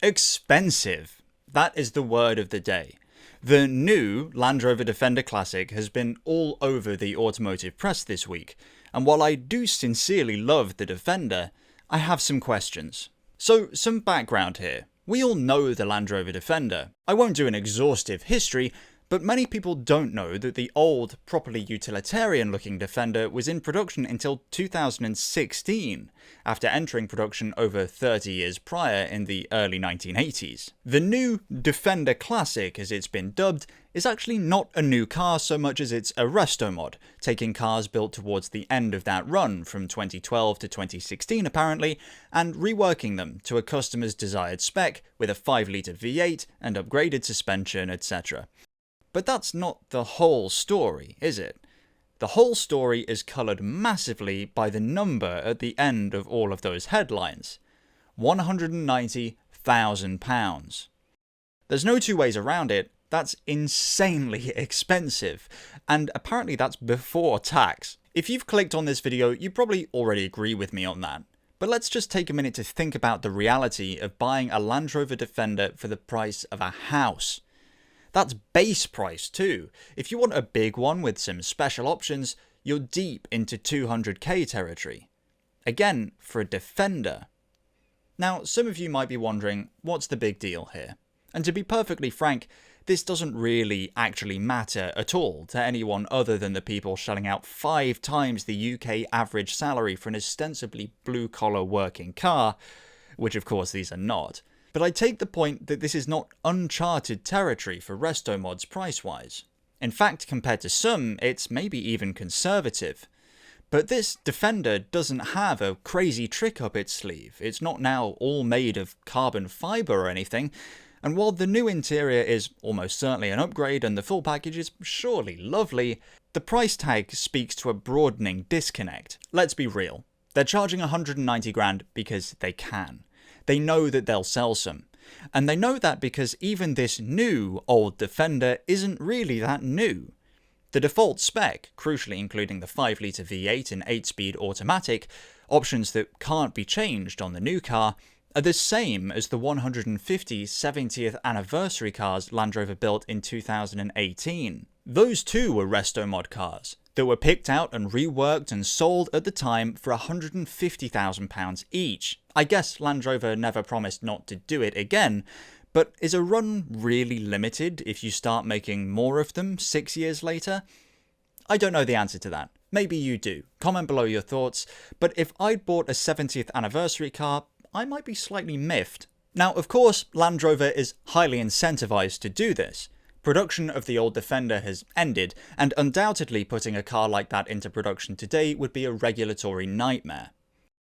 Expensive. That is the word of the day. The new Land Rover Defender Classic has been all over the automotive press this week, and while I do sincerely love the Defender, I have some questions. So, some background here. We all know the Land Rover Defender. I won't do an exhaustive history, but many people don't know that the old, properly utilitarian-looking Defender was in production until 2016, after entering production over 30 years prior in the early 1980s. The new Defender Classic, as it's been dubbed, is actually not a new car so much as it's a Restomod, taking cars built towards the end of that run from 2012 to 2016 apparently, and reworking them to a customer's desired spec with a 5-litre V8 and upgraded suspension, etc. But that's not the whole story, is it? The whole story is coloured massively by the number at the end of all of those headlines. £190,000. There's no two ways around it, that's insanely expensive, and apparently that's before tax. If you've clicked on this video, you probably already agree with me on that. But let's just take a minute to think about the reality of buying a Land Rover Defender for the price of a house. That's base price too. If you want a big one with some special options, you're deep into 200k territory. Again, for a Defender. Now, some of you might be wondering, what's the big deal here? And to be perfectly frank, this doesn't really actually matter at all to anyone other than the people shelling out 5 times the UK average salary for an ostensibly blue-collar working car, which of course these are not. But I take the point that this is not uncharted territory for Restomods price-wise. In fact, compared to some, it's maybe even conservative. But this Defender doesn't have a crazy trick up its sleeve. It's not now all made of carbon fibre or anything, and while the new interior is almost certainly an upgrade and the full package is surely lovely, the price tag speaks to a broadening disconnect. Let's be real. They're charging 190 grand because they can. They know that they'll sell some. And they know that because even this new old Defender isn't really that new. The default spec, crucially including the 5-litre V8 and 8-speed automatic, options that can't be changed on the new car, are the same as the 150 70th anniversary cars Land Rover built in 2018. Those too were Restomod cars that were picked out and reworked and sold at the time for £150,000 each. I guess Land Rover never promised not to do it again, but is a run really limited if you start making more of them 6 years later? I don't know the answer to that. Maybe you do. Comment below your thoughts, but if I'd bought a 70th anniversary car, I might be slightly miffed. Now, of course, Land Rover is highly incentivized to do this. Production of the old Defender has ended, and undoubtedly putting a car like that into production today would be a regulatory nightmare.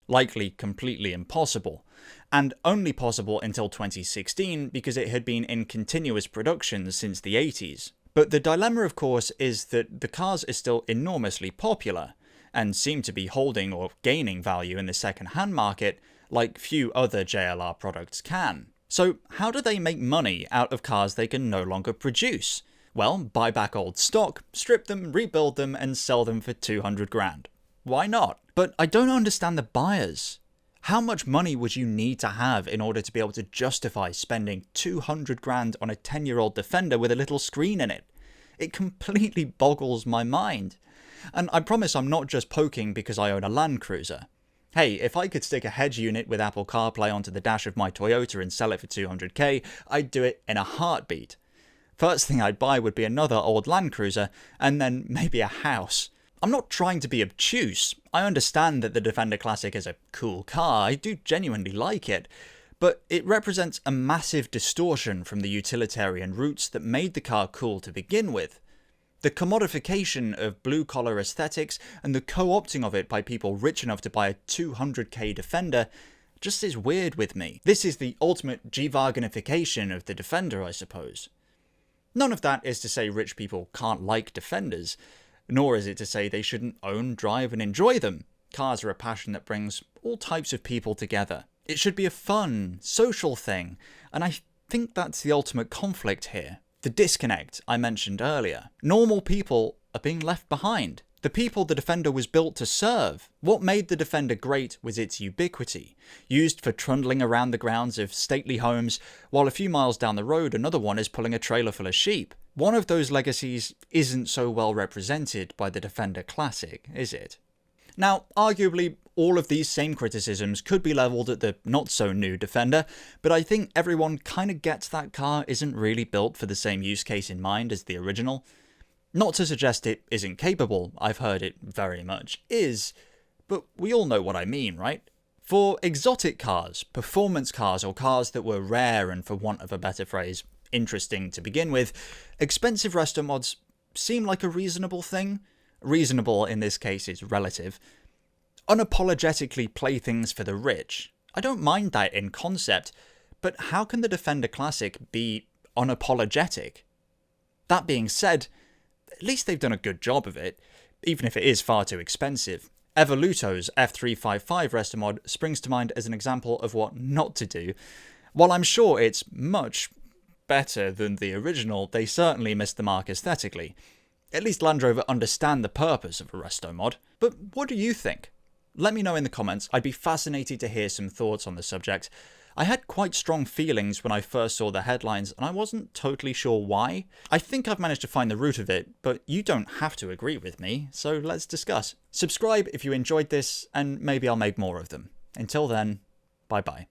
Likely completely impossible, and only possible until 2016 because it had been in continuous production since the 80s. But the dilemma, of course, is that the cars are still enormously popular, and seem to be holding or gaining value in the second-hand market like few other JLR products can. So how do they make money out of cars they can no longer produce? Well, buy back old stock, strip them, rebuild them, and sell them for 200 grand. Why not? But I don't understand the buyers. How much money would you need to have in order to be able to justify spending 200 grand on a 10-year-old Defender with a little screen in it? It completely boggles my mind. And I promise I'm not just poking because I own a Land Cruiser. Hey, if I could stick a hedge unit with Apple CarPlay onto the dash of my Toyota and sell it for 200k, I'd do it in a heartbeat. First thing I'd buy would be another old Land Cruiser, and then maybe a house. I'm not trying to be obtuse. I understand that the Defender Classic is a cool car, I do genuinely like it, but it represents a massive distortion from the utilitarian roots that made the car cool to begin with. The commodification of blue-collar aesthetics and the co-opting of it by people rich enough to buy a 200k Defender just is weird with me. This is the ultimate G-Wagonification of the Defender, I suppose. None of that is to say rich people can't like Defenders, nor is it to say they shouldn't own, drive and enjoy them. Cars are a passion that brings all types of people together. It should be a fun, social thing, and I think that's the ultimate conflict here. The disconnect I mentioned earlier. Normal people are being left behind. The people the Defender was built to serve. What made the Defender great was its ubiquity, used for trundling around the grounds of stately homes, while a few miles down the road another one is pulling a trailer full of sheep. One of those legacies isn't so well represented by the Defender Classic, is it? Now, arguably, all of these same criticisms could be levelled at the not-so-new Defender, but I think everyone kinda gets that car isn't really built for the same use case in mind as the original. Not to suggest it isn't capable, I've heard it very much is, but we all know what I mean, right? For exotic cars, performance cars, or cars that were rare and, for want of a better phrase, interesting to begin with, expensive Restomods seem like a reasonable thing. Reasonable in this case is relative. Unapologetically play things for the rich. I don't mind that in concept, but how can the Defender Classic be unapologetic? That being said, at least they've done a good job of it, even if it is far too expensive. Evoluto's F355 Restomod springs to mind as an example of what not to do. While I'm sure it's much better than the original, they certainly missed the mark aesthetically. At least Land Rover understand the purpose of a Restomod. But what do you think? Let me know in the comments. I'd be fascinated to hear some thoughts on the subject. I had quite strong feelings when I first saw the headlines, and I wasn't totally sure why. I think I've managed to find the root of it, but you don't have to agree with me, so let's discuss. Subscribe if you enjoyed this, and maybe I'll make more of them. Until then, bye bye.